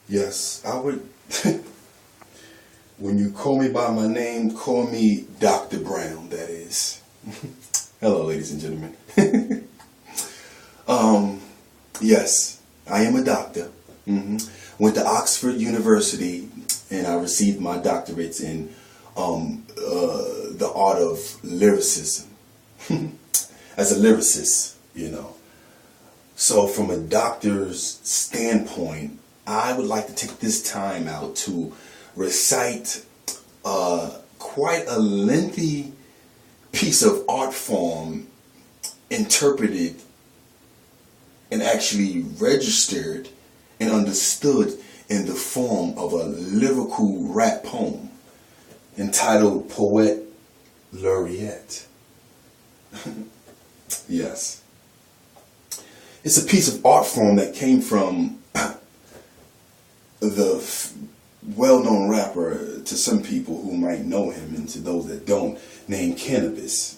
Yes, I would. When you call me by my name, call me Dr. Brown, that is. Hello, ladies and gentlemen. Yes, I am a doctor. Went to Oxford University, and I received my doctorates in the art of lyricism. As a lyricist, you know. So from a doctor's standpoint, I would like to take this time out to recite quite a lengthy piece of art form, interpreted and actually registered and understood in the form of a lyrical rap poem entitled Poet Laureate. Yes. It's a piece of art form that came from the well-known rapper, to some people who might know him and to those that don't, named Canibus.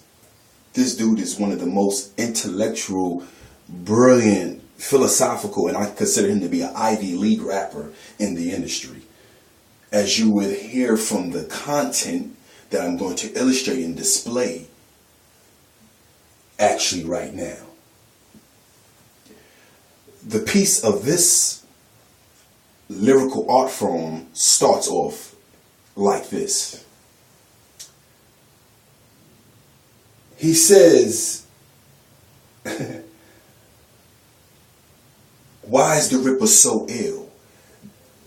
This dude is one of the most intellectual, brilliant, philosophical, and I consider him to be an Ivy League rapper in the industry. As you would hear from the content that I'm going to illustrate and display actually right now. The piece of this lyrical art form starts off like this. He says, why is the Ripper so ill?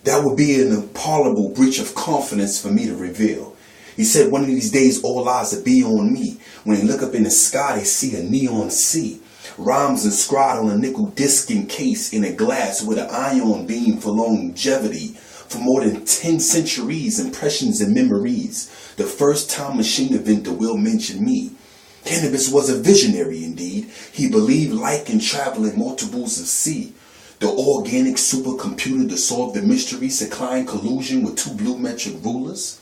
That would be an impalpable breach of confidence for me to reveal. He said, one of these days all eyes will be on me. When they look up in the sky, they see a neon sea. Rhymes inscribed on a nickel disc encased in a glass with an ion beam for longevity. For more than 10 centuries, impressions and memories. The first time machine inventor will mention me. Canibus was a visionary indeed. He believed light can travel in multiples of C. The organic supercomputer to solve the mystery, supplying collusion with two blue metric rulers.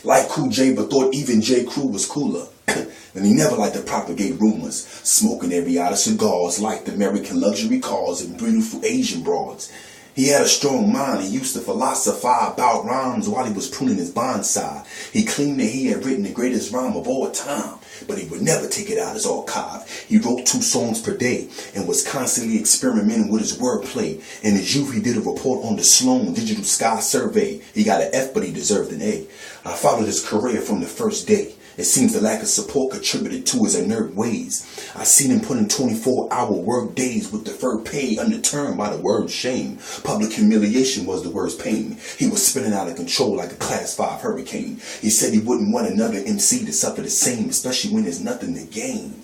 Like Cool J, but thought even J. Crew was cooler. And he never liked to propagate rumors, smoking every out of cigars, liked American luxury cars and beautiful Asian broads. He had a strong mind. He used to philosophize about rhymes while he was pruning his bonsai. He claimed that he had written the greatest rhyme of all time, but he would never take it out his archive. He wrote 2 songs per day and was constantly experimenting with his wordplay. In his youth, he did a report on the Sloan Digital Sky Survey. He got an F, but he deserved an A. I followed his career from the first day. It seems the lack of support contributed to his inert ways. I seen him put in 24-hour work days with deferred pay undeterred by the word shame. Public humiliation was the worst pain. He was spinning out of control like a class 5 hurricane. He said he wouldn't want another MC to suffer the same, especially when there's nothing to gain.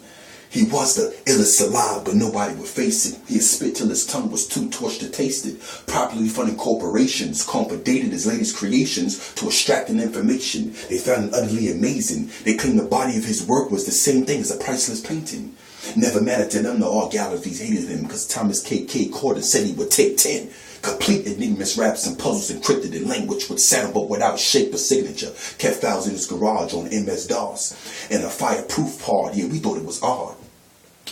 He was the illest alive, but nobody would face it. He had spit till his tongue was too torched to taste it. Properly funded corporations complicated his latest creations to extracting information. They found it utterly amazing. They claimed the body of his work was the same thing as a priceless painting. Never mattered to them, the art galleries hated him because Thomas K.K. Corden said he would take 10. Complete enigmas, raps, and puzzles encrypted in language with sound but without shape or signature. Kept files in his garage on MS-DOS. And a fireproof part, yeah, we thought it was odd.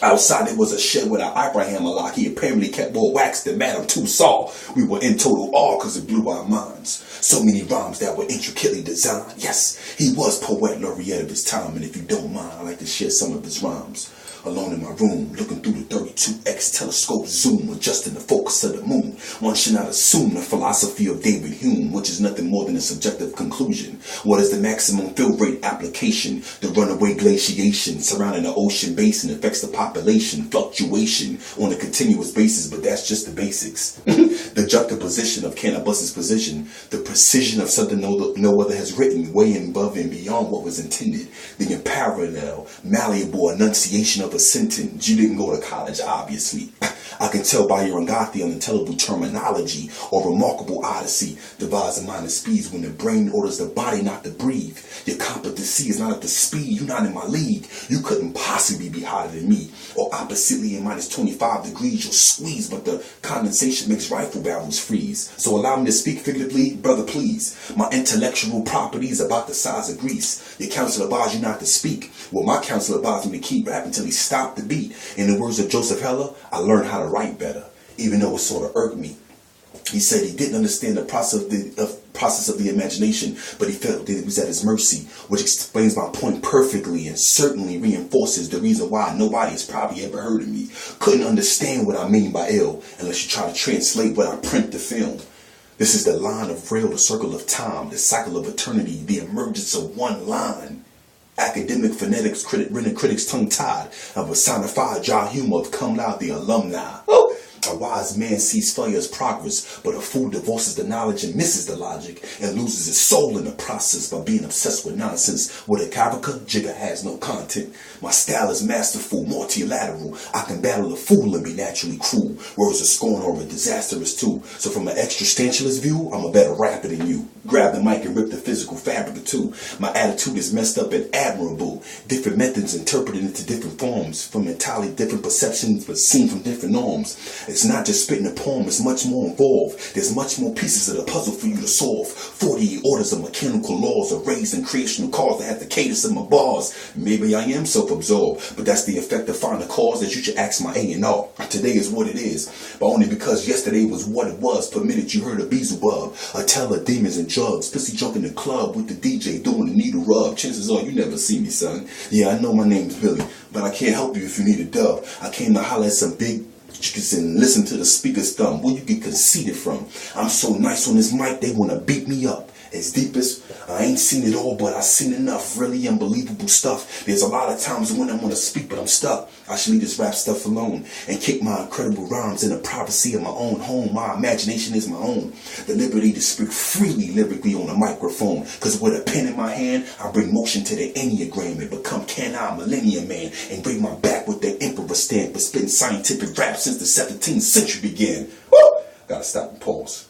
Outside there was a shed with an Abraham lock. He apparently kept more wax than Madame Tussauds. We were in total awe because it blew our minds. So many rhymes that were intricately designed. Yes, he was Poet Laureate of his time, and if you don't mind, I'd like to share some of his rhymes. Alone in my room, looking through the 32X telescope zoom, adjusting the focus of the moon. One should not assume the philosophy of David Hume, which is nothing more than a subjective conclusion. What is the maximum fill rate application? The runaway glaciation surrounding the ocean basin affects the population fluctuation on a continuous basis, but that's just the basics. The juxtaposition of Canibus's position, the precision of something no other has written, way above and beyond what was intended. The unparalleled, malleable enunciation of a sentence. You didn't go to college, obviously. I can tell by your ungodly, unintelligible terminology or remarkable odyssey. Divides the mind and speeds when the brain orders the body not to breathe. Your competency is not at the speed. You're not in my league. You couldn't possibly be hotter than me. Or oppositely, in minus 25 degrees, you'll squeeze, but the condensation makes rifle barrels freeze. So allow me to speak figuratively, brother, please. My intellectual property is about the size of grease. Your counsel advised you not to speak. Well, my counsel advised me to keep rapping until he stopped the beat. In the words of Joseph Heller, I learned how to write better, even though it sort of irked me. He said he didn't understand the process of the imagination, but he felt that it was at his mercy, which explains my point perfectly and certainly reinforces the reason why nobody has probably ever heard of me. Couldn't understand what I mean by ill unless you try to translate what I print to film. This is the line of real, the circle of time, the cycle of eternity, the emergence of one line. Academic phonetics, critics tongue-tied, a personified dry humor of cum laude, the alumni. A wise man sees failure as progress, but a fool divorces the knowledge and misses the logic and loses his soul in the process by being obsessed with nonsense. With a caricature, Jigga has no content. My style is masterful, multilateral. I can battle a fool and be naturally cruel. Words of scorn are disastrous too. So from an existentialist view, I'm a better rapper than you. Grab the mic and rip the physical fabric too. My attitude is messed up and admirable. Different methods interpreted into different forms, from entirely different perceptions but seen from different norms. It's not just spitting a poem, it's much more involved. There's much more pieces of the puzzle for you to solve. 48 orders of mechanical laws arranged in creational cause that have the cadence of my bars. Maybe I am self-absorbed, but that's the effect of finding a cause that you should ask my A&R. Today is what it is, but only because yesterday was what it was. Permitted you heard a Beelzebub, a tell of demons and drugs. Pussy drunk in the club with the DJ doing the needle rub. Chances are you never see me, son. Yeah, I know my name is Billy, but I can't help you if you need a dub. I came to holler at some big chickens and listen to the speaker's thumb. Where you get conceited from? I'm so nice on this mic, they want to beat me up. As deep as I ain't seen it all, but I seen enough really unbelievable stuff. There's a lot of times when I want to speak, but I'm stuck. I should leave this rap stuff alone and kick my incredible rhymes in the privacy of my own home. My imagination is my own. The liberty to speak freely lyrically on a microphone. Cause with a pen in my hand, I bring motion to the Enneagram and become Can-I Millennium Man and bring my back with the emperor stamp. But spitting scientific rap since the 17th century began. Woo! Gotta stop and pause.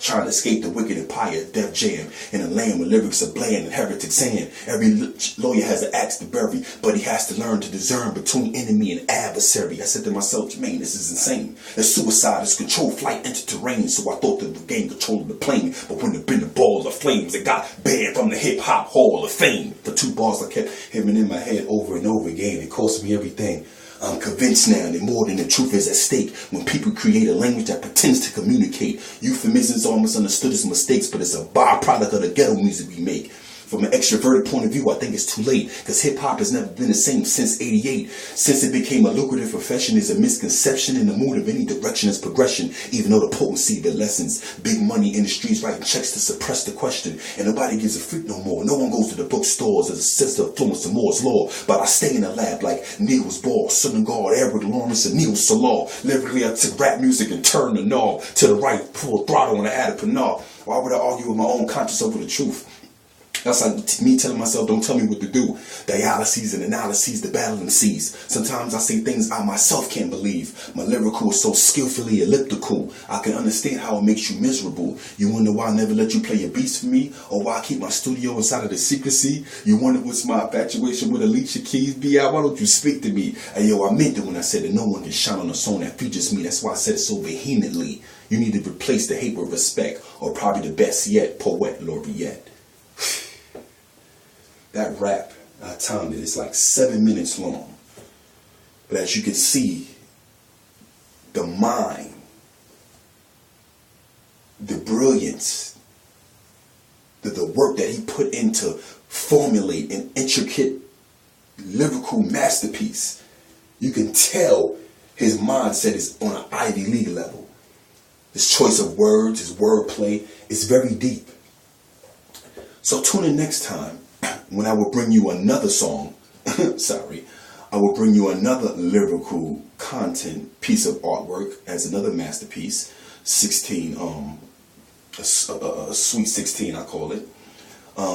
Trying to escape the wicked empire of Def Jam in a land where lyrics are bland and heretics hand. Every lawyer has an axe to bury, but he has to learn to discern between enemy and adversary. I said to myself, man, this is insane. The suicide is control, flight entered terrain, so I thought that the game controlled the plane. But when the been the balls of flames, it got banned from the Hip Hop Hall of Fame. For 2 bars I kept hearing in my head over and over again. It cost me everything. I'm convinced now that more than the truth is at stake when people create a language that pretends to communicate. Euphemisms are misunderstood as mistakes, but it's a byproduct of the ghetto music we make. From an extroverted point of view, I think it's too late, because hip-hop has never been the same since '88. Since it became a lucrative profession, there's a misconception in the mood of any direction is progression, even though the potency of it lessens. Big money industries writing checks to suppress the question, and nobody gives a freak no more. No one goes to the bookstores as a sense of influence of Moore's Law, but I stay in the lab like Niels Bohr, Sonnegaard, Eric Lawrence, and Neil Salah. Lyrically, I took rap music and turned the knob to the right, full throttle, and I added Pinard. Why would I argue with my own conscience over the truth? That's like me telling myself, don't tell me what to do. Dialyses and analyses, the battle MCs. Sometimes I say things I myself can't believe. My lyrical is so skillfully elliptical. I can understand how it makes you miserable. You wonder why I never let you play your beats for me? Or why I keep my studio inside of the secrecy? You wonder what's my infatuation with Alicia Keys? B.I., why don't you speak to me? Hey, yo, I meant it when I said that no one can shine on a song that features me. That's why I said it so vehemently. You need to replace the hate with respect. Or probably the best yet, Poet Laureate. That rap, I timed it, it's like 7 minutes long. But as you can see, the mind, the brilliance, the work that he put into formulate an intricate lyrical masterpiece, you can tell his mindset is on an Ivy League level. His choice of words, his wordplay is very deep. So tune in next time when I will bring you another song. I will bring you another lyrical content piece of artwork as another masterpiece. 16, a sweet 16, I call it.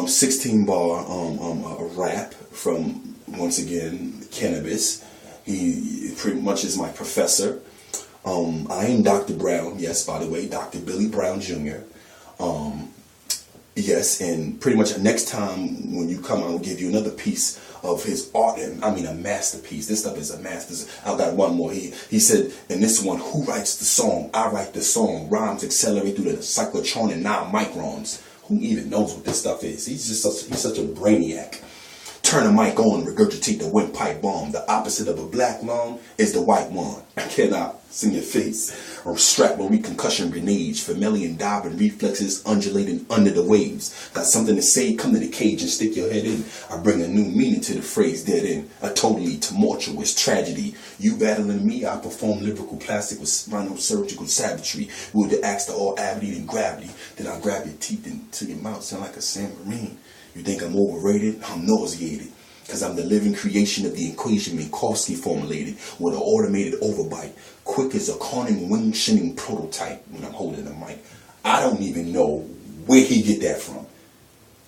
16 bar a rap from, once again, Canibus. He pretty much is my professor. I am Dr. Brown, yes, by the way, Dr. Billie Brown Jr. Yes, and pretty much next time when you come, I'll give you another piece of his art, and I mean a masterpiece. This stuff is a masterpiece. I've got one more. He said, in this one, who writes the song? I write the song. Rhymes accelerate through the cyclotron in 9 microns. Who even knows what this stuff is? He's such a brainiac. Turn the mic on, regurgitate the windpipe bomb. The opposite of a black lung is the white one. I cannot see your face. Or strap or concussion grenades, mammalian diving reflexes undulating under the waves. Got something to say? Come to the cage and stick your head in. I bring a new meaning to the phrase dead end. A totally tumultuous tragedy. You battling me, I perform lyrical plastic with spinal surgical savagery. With the axe to all avidity and gravity. Then I grab your teeth into your mouth, sound like a San Marine. You think I'm overrated? I'm nauseated. Because I'm the living creation of the equation Minkowski formulated with an automated overbite. Quick as a Corning wing-shinning prototype when I'm holding the mic. I don't even know where he get that from.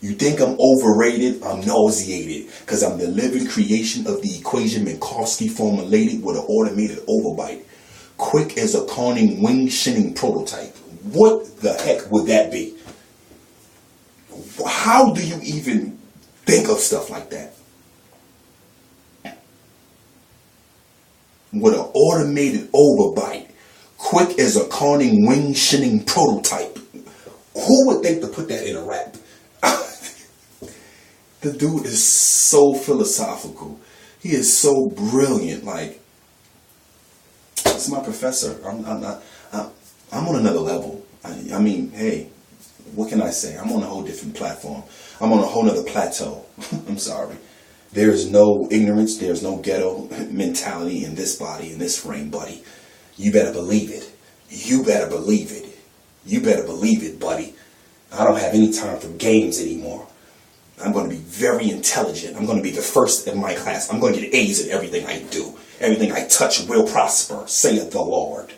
You think I'm overrated? I'm nauseated. Because I'm the living creation of the equation Minkowski formulated with an automated overbite. Quick as a Corning wing-shinning prototype. What the heck would that be? How do you even think of stuff like that? With an automated overbite, quick as a Corning wing-shinning prototype. Who would think to put that in a rap? The dude is so philosophical. He is so brilliant. Like, it's my professor. I'm on another level. I mean, hey, what can I say? I'm on a whole different platform. I'm on a whole nother plateau. I'm sorry. There is no ignorance, there's no ghetto mentality in this body, in this frame, buddy. You better believe it. You better believe it. You better believe it, buddy. I don't have any time for games anymore. I'm going to be very intelligent. I'm going to be the first in my class. I'm going to get A's in everything I do. Everything I touch will prosper, saith the Lord.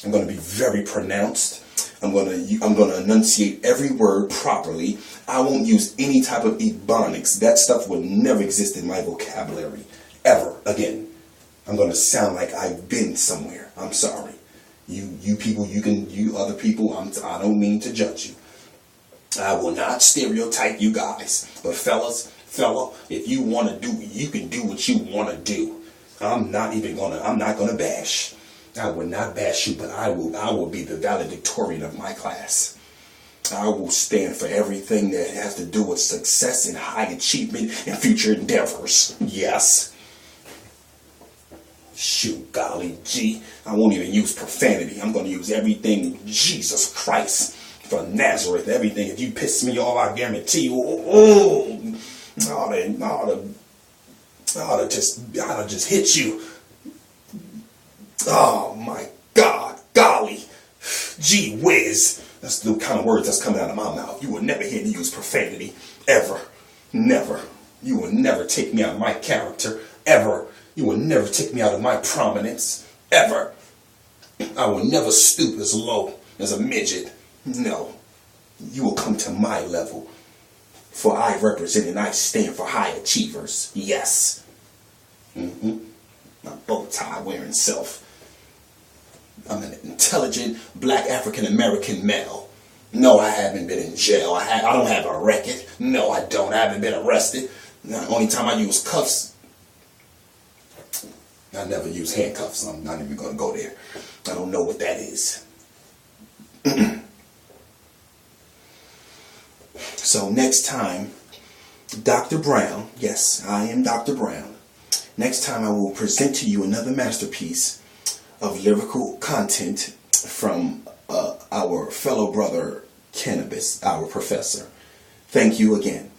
I'm going to be very pronounced. I'm going to enunciate every word properly. I won't use any type of ebonics. That stuff will never exist in my vocabulary ever again. I'm going to sound like I've been somewhere. I'm sorry. You people, you other people, I don't mean to judge you. I will not stereotype you guys. But fella, if you want to do, you can do what you want to do. I'm not going to bash. I will not bash you, but I will be the valedictorian of my class. I will stand for everything that has to do with success and high achievement and future endeavors. Yes. Shoot, golly gee. I won't even use profanity. I'm going to use everything Jesus Christ for Nazareth. Everything. If you piss me off, I guarantee you, I'll just hit you. Oh my God, golly, gee whiz. That's the kind of words that's coming out of my mouth. You will never hear me use profanity, ever, never. You will never take me out of my character, ever. You will never take me out of my prominence, ever. I will never stoop as low as a midget. No, you will come to my level. For I represent and I stand for high achievers. Yes. My bow tie wearing self. I'm an intelligent black African American male. No, I haven't been in jail. I don't have a record. No, I don't. I haven't been arrested. The only time I use cuffs, I never use handcuffs. I'm not even going to go there. I don't know what that is. So next time, Dr. Brown, yes, I am Dr. Brown. Next time I will present to you another masterpiece of lyrical content from our fellow brother Canibus, our professor. Thank you again.